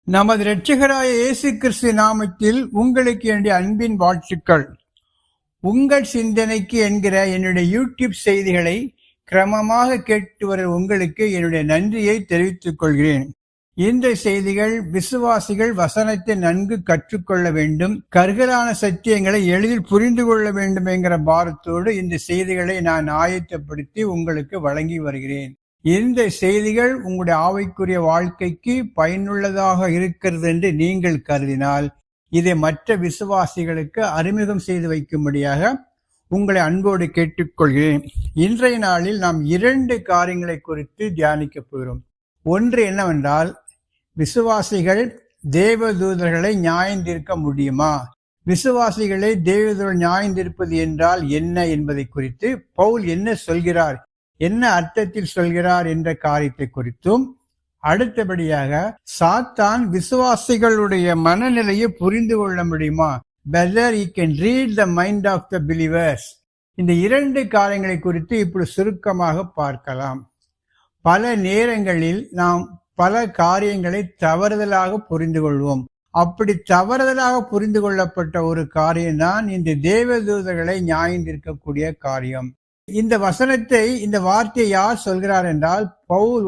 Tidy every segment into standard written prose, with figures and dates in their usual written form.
நமது இரட்சகராய இயேசு கிறிஸ்து நாமத்தில் உங்களுக்கு என்னுடைய அன்பின் வாழ்த்துக்கள். உங்கள் சிந்தனைக்கு என்கிற என்னுடைய யூடியூப் செய்திகளை கிரமமாக கேட்டு வர உங்களுக்கு என்னுடைய நன்றியை தெரிவித்துக் கொள்கிறேன். இந்த செய்திகள் விசுவாசிகள் வசனத்தை நன்கு கற்றுக்கொள்ள வேண்டும், கருகலான சத்தியங்களை எளிதில் புரிந்து கொள்ள வேண்டும் என்கிற பாரத்தோடு இந்த செய்திகளை நான் ஆயத்தப்படுத்தி உங்களுக்கு வழங்கி வருகிறேன். இந்த செய்திகள் உங்களுடைய ஆவிக்குரிய வாழ்க்கைக்கு பயனுள்ளதாக இருக்கிறது என்று நீங்கள் கருதினால் இதை மற்ற விசுவாசிகளுக்கு அறிமுகம் செய்து வைக்கும்படியாக உங்களை அன்போடு கேட்டுக்கொள்கிறேன். இன்றைய நாளில் நாம் 2 காரியங்களை குறித்து தியானிக்கப் போகிறோம். ஒன்று என்னவென்றால், விசுவாசிகள் தேவதூதர்களை நியாயந்தீர்க்க முடியுமா? விசுவாசிகளை தேவதூதர்கள் நியாயந்தீர்ப்பது என்றால் என்ன என்பதை குறித்து பவுல் என்ன சொல்கிறார், என்ன அர்த்தத்தில் சொல்கிறார் என்ற காரியத்தை குறித்தும், அடுத்தபடியாக சாத்தான் விசுவாசிகளுடைய மனநிலையை புரிந்து கொள்ள முடியுமா? whether he can read the mind of the believers. இந்த 2 காரியங்களை குறித்து இப்படி சுருக்கமாக பார்க்கலாம். பல நேரங்களில் நாம் பல காரியங்களை தவறுதலாக புரிந்து கொள்வோம். அப்படி தவறுதலாக புரிந்து கொள்ளப்பட்ட ஒரு காரியம்தான் இந்த தேவதூதர்களை நியாயந்தீர்க்கக்கூடிய காரியம். இந்த வசனத்தை, இந்த வார்த்தையை யார் சொல்கிறார் என்றால், பவுல்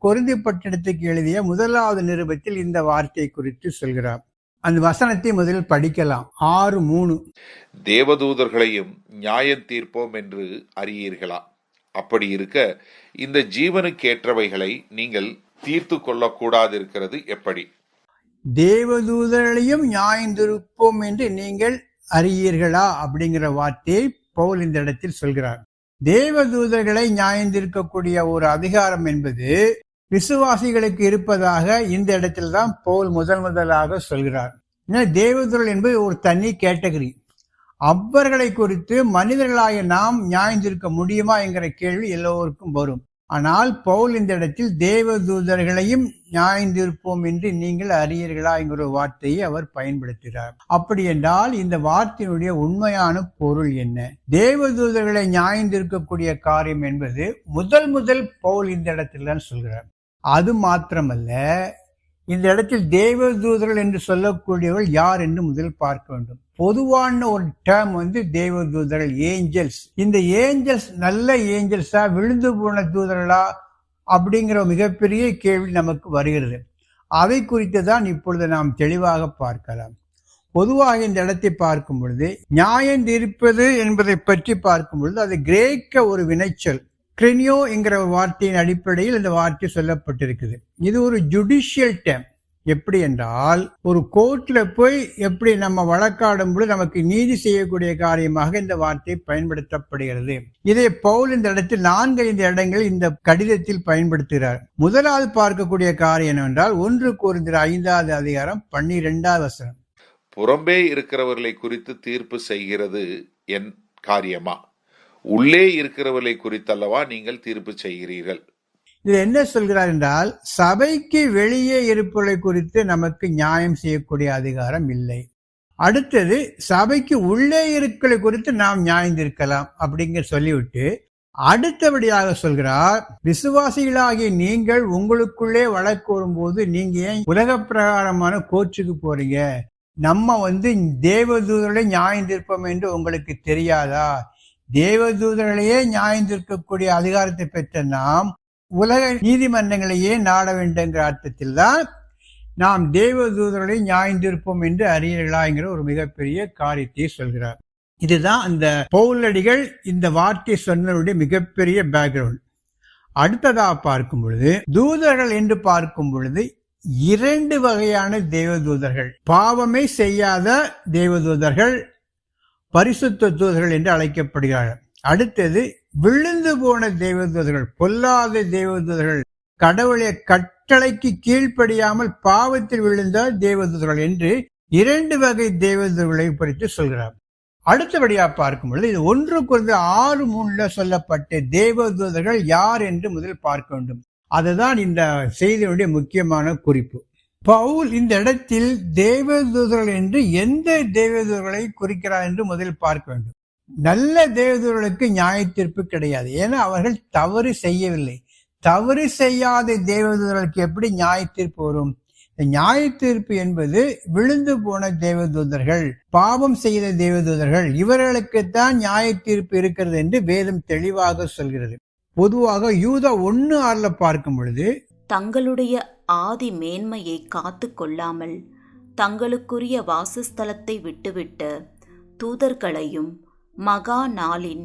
கொரிந்தி பட்டணத்துக்கு எழுதிய 1வது நிருபத்தில் இந்த வார்த்தையை குறித்து சொல்கிறார். அந்த வசனத்தை முதலில் படிக்கலாம். 6:3. தேவதூதர்களையும் நியாயம் தீர்ப்போம் என்று அறியீர்களா? அப்படி இருக்க இந்த ஜீவனுக்கேற்றவைகளை நீங்கள் தீர்த்து கொள்ளக்கூடாதிருக்கிறது எப்படி? தேவதூதர்களையும் நியாயந்தீர்ப்போம் என்று நீங்கள் அறியீர்களா அப்படிங்கிற வார்த்தையை பவுல் இந்த இடத்தில் சொல்கிறார். தேவதூதர்களை நியாயந்தீர்க்கக்கூடிய ஒரு அதிகாரம் என்பது விசுவாசிகளுக்கு இருப்பதாக இந்த இடத்தில் தான் பவுல் முதலாக சொல்கிறார். தேவதூதர்கள் என்பது ஒரு தனி கேட்டகரி. அவர்களை குறித்து மனிதர்களாகிய நாம் நியாயந்தீர்க்க முடியுமா என்கிற கேள்வி எல்லோருக்கும் வரும். ஆனால் பவுல் இந்த இடத்தில் தேவதூதர்களையும் நியாயந்தீர்ப்போம் என்று நீங்கள் அறியீர்களா என்கிற வார்த்தையை அவர் பயன்படுத்துகிறார். அப்படி என்றால் இந்த வார்த்தையினுடைய உண்மையான பொருள் என்ன? தேவதூதர்களை நியாயந்தீர்க்கக்கூடிய காரியம் என்பது முதல் பவுல் இந்த இடத்தில் தான் சொல்கிறார். அது மாத்திரமல்ல, இந்த இடத்தில் தேவதூதர்கள் என்று சொல்லக்கூடியவர்கள் யார் என்று முதல் பார்க்க வேண்டும். பொதுவான ஒரு டேர்ம் தேவதூதர்கள், ஏஞ்சல்ஸ். இந்த ஏஞ்சல்ஸ் நல்ல ஏஞ்சல்ஸா, விழுந்து போன தூதர்களா அப்படிங்கிற மிகப்பெரிய கேள்வி நமக்கு வருகிறது. அதை குறித்து தான் இப்பொழுது நாம் தெளிவாக பார்க்கலாம். பொதுவாக இந்த இடத்தை பார்க்கும் பொழுது, நியாயம் தீர்ப்பது என்பதை பற்றி பார்க்கும் பொழுது அது கிரேக்க ஒரு வினைச்சொல். கிரினியோ என்கிற வார்த்தையின் அடிப்படையில் இந்த வார்த்தை சொல்லப்பட்டிருக்குது. இது ஒரு ஜுடிஷியல் டேம். எப்படி என்றால், ஒரு கோர்ட்ல போய் எப்படி நம்ம வழக்காடும் பொழுது நமக்கு நீதி செய்யக்கூடிய காரியமாக இந்த வார்த்தை பயன்படுத்தப்படுகிறது. இதை பவுல் இந்த இடத்தில் 4-5 இடங்களில் இந்த கடிதத்தில் பயன்படுத்துகிறார். முதலாவது பார்க்கக்கூடிய காரியம் என்னவென்றால், 1 கொரிந்தியர் 5வது அதிகாரம் 12வது வசனம். புறம்பே இருக்கிறவர்களை குறித்து தீர்ப்பு செய்கிறது என் காரியமா? உள்ளே இருக்கிறவர்களை குறித்தல்லவா நீங்கள் தீர்ப்பு செய்கிறீர்கள்? இது என்ன சொல்கிறார் என்றால், சபைக்கு வெளியே இருப்பவர்களை குறித்து நமக்கு நியாயம் செய்யக்கூடிய அதிகாரம் இல்லை. அடுத்தது, சபைக்கு உள்ளே இருக்கிறவர்களை குறித்து நாம் நியாயந்தீர்க்கலாம் அப்படிங்கிற சொல்லிவிட்டு அடுத்தபடியாக சொல்கிறார், விசுவாசிகளாகிய நீங்கள் உங்களுக்குள்ளே வழக்கு வரும்போது நீங்க ஏன் உலக பிரகாரமான கோர்ட்டுக்கு போறீங்க? நம்ம தேவதூதர்களை நியாயந்தீர்ப்போம் என்று உங்களுக்கு தெரியாதா? தேவதூதர்களையே நியாயந்தீர்க்கக்கூடிய அதிகாரத்தை பெற்ற நாம் உலக நீதிமன்றங்களையே நாட வேண்டும் என்கிற அர்த்தத்தில் தான் நாம் தேவதூதர்களை நியாயந்தீர்ப்போம் என்று அறியீர்களா என்கிற ஒரு மிகப்பெரிய காரியத்தை சொல்கிறார். இதுதான் அந்த பவுலடிகள் இந்த வார்த்தை சொன்னவருடைய மிகப்பெரிய பேக்ரவுண்ட். அடுத்ததாக பார்க்கும் பொழுது, தூதர்கள் என்று பார்க்கும் பொழுது 2 வகையான தேவதூதர்கள். பாவமே செய்யாத தேவதூதர்கள், பரிசுத்த தூதர்கள் என்று அழைக்கப்படுகிறார்கள். அடுத்தது, விழுந்து போன தேவதூதர்கள், பொல்லாத தேவதூதர்கள், கடவுளுடைய கட்டளைக்கு கீழ்ப்படியாமல் பாவத்தில் விழுந்த தேவதூதர்கள் என்று 2 வகை தேவதூதர்களை குறித்து சொல்கிறார். அடுத்தபடியாக பார்க்கும் பொழுது, இது 1 கொரிந்தியர் 6:3 சொல்லப்பட்ட தேவதூதர்கள் யார் என்று முதல் பார்க்க வேண்டும். அதுதான் இந்த செய்தியுடைய முக்கியமான குறிப்பு. பவுல் இந்த இடத்தில் தேவதூதர்கள் என்று எந்த தேவதூதர்களை குறிக்கிறார் என்று முதலில் பார்க்க வேண்டும். நல்ல தேவதூதர்களுக்கு நியாய தீர்ப்பு கிடையாது. ஏன்னா அவர்கள் தவறு செய்யவில்லை. தவறு செய்யாத தேவதூதர்களுக்கு எப்படி நியாய தீர்ப்பு வரும்? நியாய தீர்ப்பு என்பது விழுந்து போன தேவதூதர்கள், பாவம் செய்த தேவதூதர்கள், இவர்களுக்குத்தான் நியாய தீர்ப்பு இருக்கிறது என்று வேதம் தெளிவாக சொல்கிறது. பொதுவாக யூதா 1:6 பார்க்கும் பொழுது, தங்களுடைய ஆதி மேன்மையை காத்து கொள்ளாமல் தங்களுக்குரிய வாசஸ்தலத்தை விட்டுவிட்ட தூதர்களையும் மகா நாளின்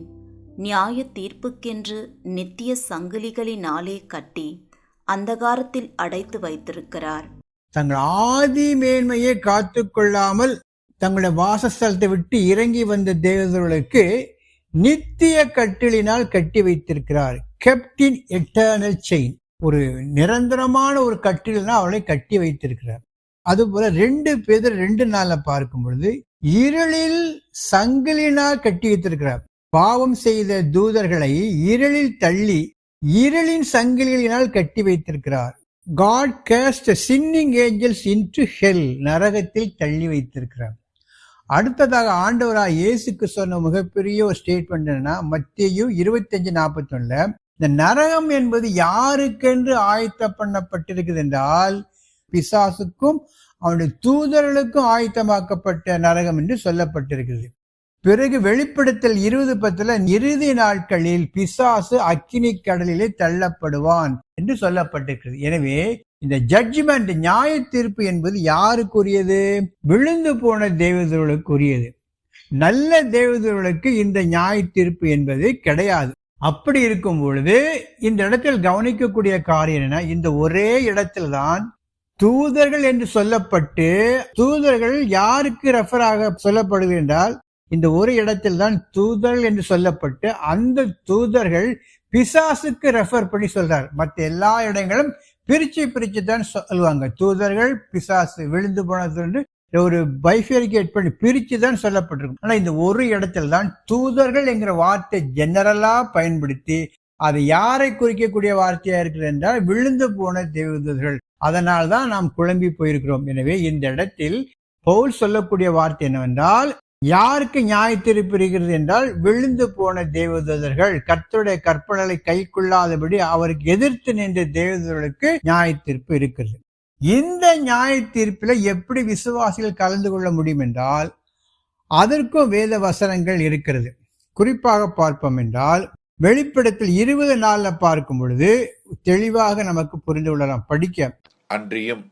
நியாய தீர்ப்புக்கென்று நித்திய சங்கிலிகளினாலே கட்டி அந்தகாரத்தில் அடைத்து வைத்திருக்கிறார். தங்கள் ஆதி மேன்மையை காத்து கொள்ளாமல் தங்களுடைய வாசஸ்தலத்தை விட்டு இறங்கி வந்த தேவதர்களுக்கு நித்திய கட்டிலினால் கட்டி வைத்திருக்கிறார். kept in eternal chain, ஒரு நிரந்தரமான ஒரு கட்டிலினால் அவளை கட்டி வைத்திருக்கிறார். அதுபோல 2 பேதுரு 2:4 பார்க்கும் பொழுது, இருளில் சங்கிலினால் கட்டி வைத்திருக்கிறார். பாவம் செய்த தூதர்களை இருளில் தள்ளி இருளின் சங்கிலிகளினால் கட்டி வைத்திருக்கிறார். God cast sinning angels into hell, நரகத்தில் தள்ளி வைத்திருக்கிறார். அடுத்ததாக ஆண்டவராய் இயேசுக்கு சொன்ன மிகப்பெரிய ஒரு ஸ்டேட்மெண்ட் என்னன்னா, மத்தேயு 25:41, இந்த நரகம் என்பது யாருக்கென்று ஆயத்தம் பண்ணப்பட்டிருக்குது என்றால், பிசாசுக்கும் அவனுடைய தூதர்களுக்கும் ஆயத்தமாக்கப்பட்ட நரகம் என்று சொல்லப்பட்டிருக்கிறது. பிறகு வெளிப்படுத்தல் 20:10 இறுதி நாட்களில் பிசாசு அக்கினி கடலிலே தள்ளப்படுவான் என்று சொல்லப்பட்டிருக்கிறது. எனவே இந்த ஜட்ஜ்மெண்ட், நியாய தீர்ப்பு என்பது யாருக்குரியது? விழுந்து போன தேவதர்களுக்குரியது. நல்ல தேவதர்களுக்கு இந்த நியாய தீர்ப்பு என்பது கிடையாது. அப்படி இருக்கும் பொழுது இந்த இடத்தில் கவனிக்கக்கூடிய காரியம் என்ன, இந்த ஒரே இடத்தில்தான் தூதர்கள் என்று சொல்லப்பட்டு, தூதர்கள் யாருக்கு ரெஃபர் ஆக சொல்லப்படுகிறது என்றால், இந்த ஒரு இடத்தில் தான் தூதர்கள் என்று சொல்லப்பட்டு, அந்த தூதர்கள் பிசாசுக்கு ரெஃபர் பண்ணி சொல்றார். மற்ற எல்லா இடங்களும் பிரிச்சு தான் சொல்லுவாங்க. தூதர்கள், பிசாசு, விழுந்து போனது ஒரு பைஃபரிகேட் பண்ணி பிரிச்சு தான் சொல்லப்பட்டிருக்கும். ஆனா இந்த ஒரு இடத்தில் தான் தூதர்கள் என்கிற வார்த்தை ஜெனரலா பயன்படுத்தி, அது யாரை குறிக்கக்கூடிய வார்த்தையா இருக்கிறது என்றால் விழுந்து போன தேவதூதர்கள். அதனால்தான் நாம் குழம்பி போயிருக்கிறோம். எனவே இந்த இடத்தில் பவுல் சொல்லக்கூடிய வார்த்தை என்னவென்றால், யாருக்கு நியாய தீர்ப்பு இருக்கிறது என்றால் விழுந்து போன தேவதூதர்கள், கர்த்தருடைய கற்பனைகளை கைக்கொள்ளாதபடி அவருக்கு எதிர்த்து நின்ற தேவதூதர்களுக்கு நியாய தீர்ப்பு இருக்கிறது. இந்த நியாய தீர்ப்பில் எப்படி விசுவாசிகள் கலந்து கொள்ள முடியும் என்றால், அதற்கும் வேத வசனங்கள் இருக்கிறது. குறிப்பாக பார்ப்போம் என்றால், வெளிப்படத்தில் 20:4 பார்க்கும் பொழுது தெளிவாக நமக்கு புரிந்து கொள்ளலாம். படிக்க, அன்றியும்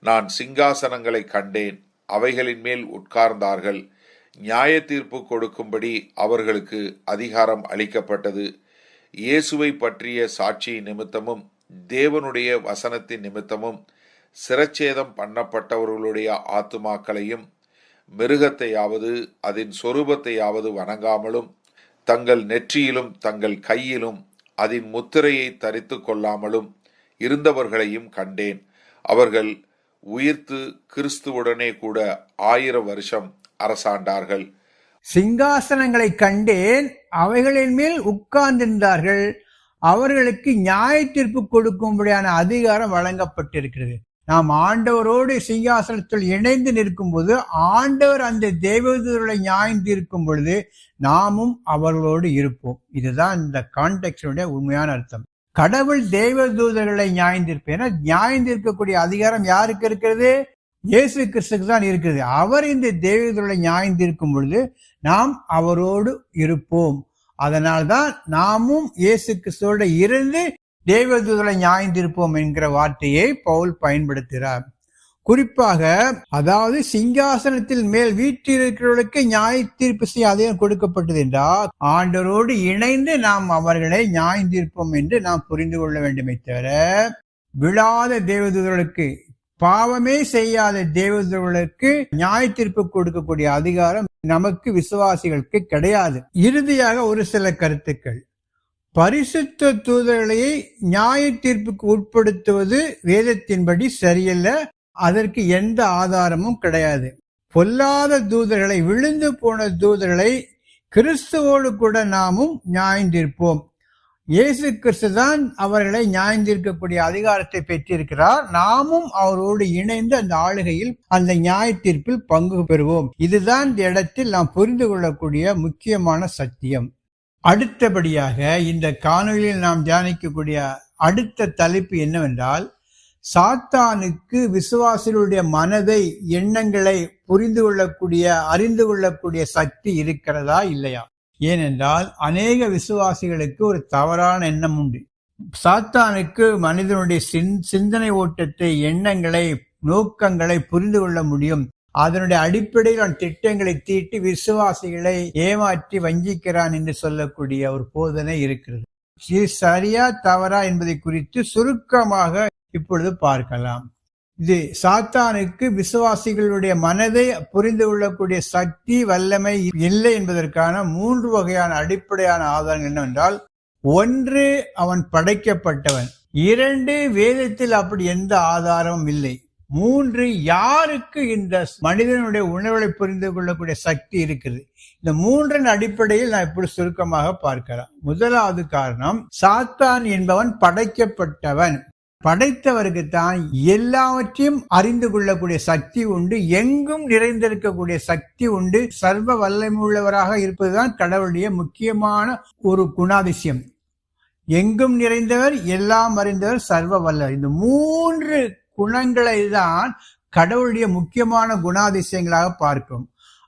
நான் சிங்காசனங்களை கண்டேன், அவைகளின் மேல் உட்கார்ந்தார்கள், நியாய தீர்ப்பு கொடுக்கும்படி அவர்களுக்கு அதிகாரம் அளிக்கப்பட்டது. இயேசுவை பற்றிய சாட்சி நிமித்தமும் தேவனுடைய வசனத்தின் நிமித்தமும் சிரச்சேதம் பண்ணப்பட்டவர்களுடைய ஆத்துமாக்களையும் மிருகத்தையாவது அதன் சொரூபத்தையாவது வணங்காமலும் தங்கள் நெற்றியிலும் தங்கள் கையிலும் அதன் முத்திரையை தரித்து கொள்ளாமலும் இருந்தவர்களையும் கண்டேன். அவர்கள் உயிர்த்து கிறிஸ்துவுடனே கூட 1000 வருஷம் அரசாண்டார்கள். சிங்காசனங்களை கண்டேன், அவைகளின் மேல் உட்கார்ந்திருந்தார்கள், அவர்களுக்கு நியாய தீர்ப்பு கொடுக்கும்படியான அதிகாரம் வழங்கப்பட்டிருக்கிறது. நாம் ஆண்டவரோடு சிங்காசனத்தில் இணைந்து நிற்கும் போது ஆண்டவர் அந்த தேவதூதர்களை நியாயம் தீர்க்கும் பொழுது நாமும் அவர்களோடு இருப்போம். இதுதான் இந்த கான்டெக்ஸ்டுடைய உண்மையான அர்த்தம். கடவுள் தேவதூதர்களை நியாயம் தீர்ப்பேன், நியாயம் தீர்க்கக்கூடிய அதிகாரம் யாருக்கு இருக்கிறது? இயேசு கிறிஸ்துக்கு தான் இருக்குது. அவர் இந்த தேவதூதர்களை நியாயம் தீர்க்கும் பொழுது நாம் அவரோடு இருப்போம். அதனால்தான் நாமும் இயேசு கிறிஸ்துவோடு இருந்து தேவதூதர்களை நியாயம் தீர்ப்போம் என்கிற வார்த்தையை பவுல் பயன்படுத்துகிறார். குறிப்பாக, அதாவது சிங்காசனத்தில் மேல் வீற்றிருக்கிறவர்களுக்கு நியாய தீர்ப்பு செய்ய அதிகம் கொடுக்கப்பட்டது என்றால், ஆண்டவரோடு இணைந்து நாம் அவர்களை நியாயம் தீர்ப்போம் என்று நாம் புரிந்து கொள்ள வேண்டுமே தவிர, விழாத தேவதூதர்களுக்கு, பாவமே செய்யாத தேவதூதர்களுக்கு நியாய தீர்ப்பு கொடுக்கக்கூடிய அதிகாரம் நமக்கு விசுவாசிகளுக்கு கிடையாது. இறுதியாக ஒரு சில கருத்துக்கள். பரிசுத்த தூதர்களை நியாய தீர்ப்புக்கு உட்படுத்துவது வேதத்தின்படி சரியல்ல, அதற்கு எந்த ஆதாரமும் கிடையாது. பொல்லாத தூதர்களை, விழுந்து போன தூதர்களை கிறிஸ்துவோடு கூட நாமும் நியாயம் தீர்ப்போம். இயேசு கிறிஸ்து தான் அவர்களை நியாயம் தீர்க்கக்கூடிய அதிகாரத்தை பெற்றிருக்கிறார். நாமும் அவரோடு இணைந்து அந்த ஆளுகையில், அந்த நியாய தீர்ப்பில் பங்கு பெறுவோம். இதுதான் இந்த இடத்தில் நாம் புரிந்து கொள்ளக்கூடிய முக்கியமான சத்தியம். அடுத்தபடியாக இந்த காணொலியில் நாம் தியானிக்கக்கூடிய அடுத்த தலைப்பு என்னவென்றால், சாத்தானுக்கு விசுவாசிகளுடைய மனதை, எண்ணங்களை அறிந்து கொள்ளக்கூடிய சக்தி இருக்கிறதா இல்லையா? ஏனென்றால் அநேக விசுவாசிகளுக்கு ஒரு தவறான எண்ணம் உண்டு. சாத்தானுக்கு மனிதனுடைய சிந்தனை ஓட்டத்தை, எண்ணங்களை, நோக்கங்களை புரிந்து கொள்ள முடியும். அதனுடைய அடிப்படையில் அவன் திட்டங்களை தீட்டி விசுவாசிகளை ஏமாற்றி வஞ்சிக்கிறான் என்று சொல்லக்கூடிய ஒரு போதனை இருக்கிறது. இது சரியா தவறா என்பதை குறித்து சுருக்கமாக இப்பொழுது பார்க்கலாம். இது சாத்தானுக்கு விசுவாசிகளுடைய மனதை புரிந்து கொள்ளக்கூடிய சக்தி, வல்லமை இல்லை என்பதற்கான 3 வகையான அடிப்படையான ஆதாரங்கள் என்னவென்றால், 1, அவன் படைக்கப்பட்டவன். 2, வேதத்தில் அப்படி எந்த ஆதாரமும் இல்லை. 3, யாருக்கு இந்த மனிதனுடைய உணர்வுகளை புரிந்து கொள்ளக்கூடிய சக்தி இருக்குது. இந்த 3 அடிப்படையில் நான் இப்படி சுருக்கமாக பார்க்கலாம். முதலாவது காரணம், சாத்தான் என்பவன் படைக்கப்பட்டவன். படைத்தவருக்கு தான் எல்லாவற்றையும் அறிந்து கொள்ளக்கூடிய சக்தி உண்டு, எங்கும் நிறைந்திருக்கக்கூடிய சக்தி உண்டு. சர்வ வல்லமை உள்ளவராக இருப்பதுதான் கடவுளுடைய முக்கியமான ஒரு குணாதிசயம். எங்கும் நிறைந்தவர், எல்லாம் அறிந்தவர், சர்வ வல்லவர். இந்த 3 குணங்களை தான் கடவுளுடைய முக்கியமான குணாதிசயங்களாக பார்க்கும்.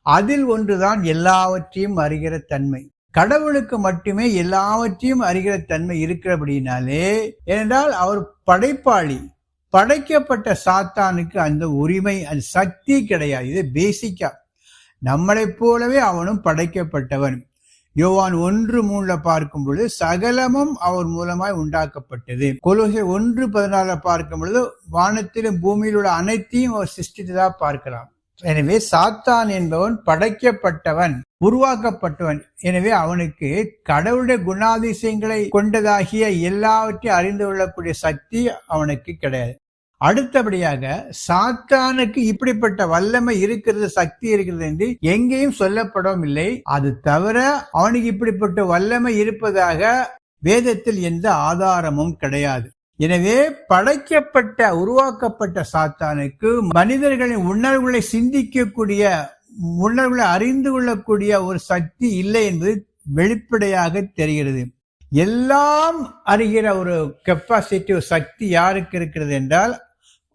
அதில் ஒன்றுதான் எல்லாவற்றையும் அறிகிற தன்மை. கடவுளுக்கு மட்டுமே எல்லாவற்றையும் அறிகிற தன்மை இருக்கிறபடினாலே, ஏனென்றால் அவர் படைப்பாளி. படைக்கப்பட்ட சாத்தானுக்கு அந்த உரிமை, அந்த சக்தி கிடையாது. இது பேசிக்கா. நம்மளைப் போலவே அவனும் படைக்கப்பட்டவன். யோவான் 1:3 பார்க்கும் பொழுது சகலமும் அவர் மூலமாய் உண்டாக்கப்பட்டது. கொலோசியர் 1:14 பார்க்கும் பொழுது வானத்திலும் பூமியில் உள்ள அனைத்தையும் அவர் சிருஷ்டித்ததா பார்க்கலாம். எனவே சாத்தான் என்பவன் படைக்கப்பட்டவன், உருவாக்கப்பட்டவன். எனவே அவனுக்கு கடவுளுடைய குணாதிசயங்களை கொண்டதாகிய எல்லாவற்றையும் அறிந்து கொள்ளக்கூடிய சக்தி அவனுக்கு கிடையாது. அடுத்தபடியாக, சாத்தானுக்கு இப்படிப்பட்ட வல்லமை இருக்கிறது, சக்தி இருக்கிறது என்று எங்கேயும் சொல்லப்படவும் இல்லை. அது தவிர அவனுக்கு இப்படிப்பட்ட வல்லமை இருப்பதாக வேதத்தில் எந்த ஆதாரமும் கிடையாது. எனவே படைக்கப்பட்ட, உருவாக்கப்பட்ட சாத்தானுக்கு மனிதர்களின் உணர்வுகளை சிந்திக்கக்கூடிய, உணர்வுகளை அறிந்து கொள்ளக்கூடிய ஒரு சக்தி இல்லை என்பது வெளிப்படையாக தெரிகிறது. எல்லாம் அறிகிற ஒரு கெப்பாசிட்டி, ஒரு சக்தி யாருக்கு இருக்கிறது என்றால்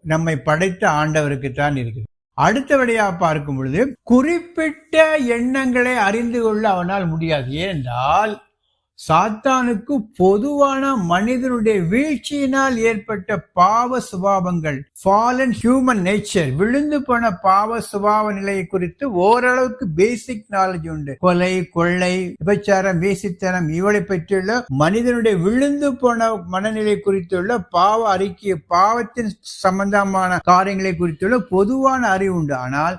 நம்மை படைத்த ஆண்டவருக்கு தான் இருக்குது. அடுத்தபடியாக பார்க்கும் பொழுது குறிப்பிட்ட எண்ணங்களை அறிந்து கொள்ள அவனால் முடியாது. ஏனென்றால் சாத்தானுக்கு பொதுவான மனிதனுடைய வீழ்ச்சியினால் ஏற்பட்ட பாவ சுபாவங்கள், ஃபாலன் ஹியூமன் நேச்சர், விழுந்து போன பாவ சுபாவ நிலையை குறித்து ஓரளவுக்கு பேசிக் நாலேஜ் உண்டு. கொலை, கொள்ளை, விபச்சாரம், வேசித்தனம் இவளை பற்றியுள்ள மனிதனுடைய விழுந்து போன மனநிலை குறித்துள்ள பாவ அறிக்கை, பாவத்தின் சம்பந்தமான காரியங்களை குறித்துள்ள பொதுவான அறிவு உண்டு. ஆனால்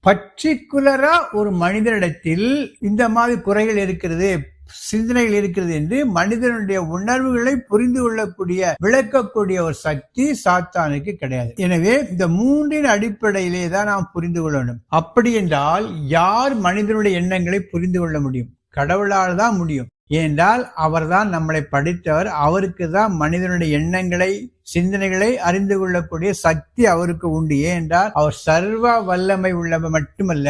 பர்டிகுலரா ஒரு மனிதனிடத்தில் இந்த மாதிரி குறைகள் இருக்கிறது, சிந்தனைகள் இருக்கிறது என்று மனிதனுடைய உணர்வுகளை புரிந்து கொள்ளக்கூடிய, விளக்கக்கூடிய ஒரு சக்தி சாத்தானுக்கு கிடையாது. எனவே இந்த 3 அடிப்படையிலே தான் நாம் புரிந்து கொள்ள வேண்டும். அப்படி என்றால் யார் மனிதனுடைய எண்ணங்களை புரிந்து கொள்ள முடியும்? கடவுளால் தான் முடியும். ஏனென்றால் அவர்தான் நம்மளை படைத்தவர். அவருக்கு தான் மனிதனுடைய எண்ணங்களை, சிந்தனைகளை அறிந்து கொள்ளக்கூடிய சக்தி அவருக்கு உண்டு. ஏனென்றால் அவர் சர்வ வல்லமை உள்ளவர் மட்டுமல்ல,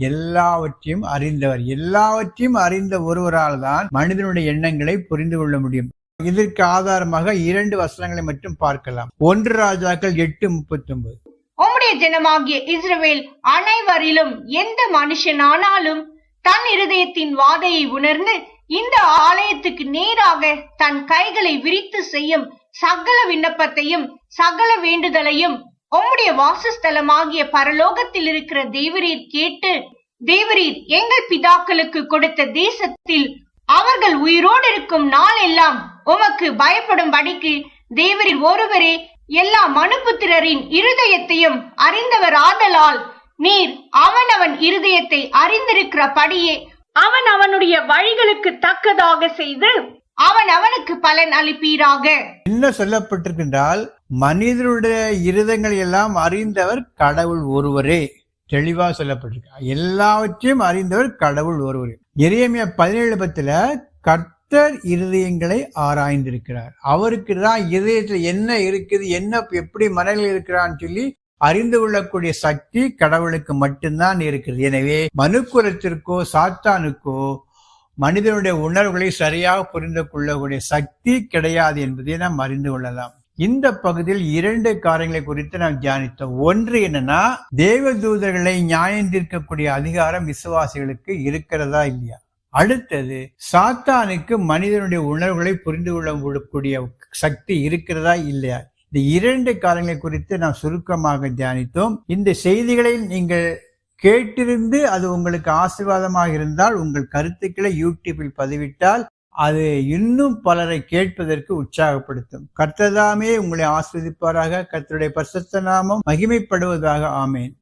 எல்லாவற்றையும் அறிந்தவர். எல்லாவற்றையும் அறிந்த ஒருவரால் தான் மனிதனுடைய எண்ணங்களை புரிந்து கொள்ள முடியும். இதற்கு ஆதாரமாக 2 வசனங்களை மட்டும் பார்க்கலாம். 1 ராஜாக்கள் 8:39. உம்முடைய ஜனமாகிய இஸ்ரவேல் அனைவரிலும் எந்த மனுஷனானாலும் தன் இருதயத்தின் வாதையை உணர்ந்து இந்த ஆலயத்துக்கு நேராக தன் கைகளை விரித்து செய்யும் சகல விண்ணப்பத்தையும் சகல வேண்டுதலையும் உம்முடைய வாசஸ்தலமாகிய பரலோகத்தில் இருக்கிற தேவரீர் கேட்டு, தேவரீர் எங்கள் பிதாக்களுக்கு கொடுத்த தேசத்தில் அவர்கள் உயிரோடு இருக்கும் நாள் எல்லாம் உமக்கு பயப்படும்படிக்கு தேவரீர் ஒருவரே எல்லா மனுபுத்திரரின் இருதயத்தையும் அறிந்தவர் ஆதலால் நீர் அவனவன் இருதயத்தை அறிந்திருக்கிறபடியே அவன் அவனுடைய வழிகளுக்கு தக்கதாக செய்து அவன் அவனுக்கு பலன் அளிப்பீராக. என்ன சொல்லப்பட்டிருக்கின்றால், மனிதனுடைய இருதயங்களை எல்லாம் அறிந்தவர் கடவுள் ஒருவரே. தெளிவா சொல்லப்பட்டிருக்க. எல்லாவற்றையும் அறிந்தவர் கடவுள் ஒருவரே. எரேமியா 17:10 கர்த்தர் இருதயங்களை ஆராய்ந்திருக்கிறார். அவருக்கு தான் இருதயத்துல என்ன இருக்குது, என்ன எப்படி மனதில் இருக்கிறான்னு சொல்லி அறிந்து கொள்ளக்கூடிய சக்தி கடவுளுக்கு மட்டும்தான் இருக்கிறது. எனவே மனுக்குலத்திற்கோ சாத்தானுக்கோ மனிதனுடைய உணர்வுகளை சரியாக புரிந்து கொள்ளக்கூடிய சக்தி கிடையாது என்பதை நாம் அறிந்து கொள்ளலாம். இந்த பகுதியில் 2 காரியங்களை குறித்து நாம் தியானித்தோம். ஒன்று என்னன்னா, தேவதூதர்களை நியாயம் தீர்க்கக்கூடிய அதிகாரம் விசுவாசிகளுக்கு இருக்கிறதா இல்லையா. அடுத்தது, சாத்தானுக்கு மனிதனுடைய உணர்வுகளை புரிந்து கொள்ளக்கூடிய சக்தி இருக்கிறதா இல்லையா. இந்த 2 காரியங்களை குறித்து நாம் சுருக்கமாக தியானித்தோம். இந்த செய்திகளை நீங்கள் கேட்டிருந்து அது உங்களுக்கு ஆசீர்வாதமாக இருந்தால் உங்கள் கருத்துக்களை யூடியூபில் பதிவிட்டால் அது இன்னும் பலரை கேட்பதற்கு உற்சாகப்படுத்தும். கர்த்தர் உங்களை ஆஸ்வதிப்பாராக. கர்த்தருடைய பரிசுத்த நாமம் மகிமைப்படுவதாக. ஆமென்.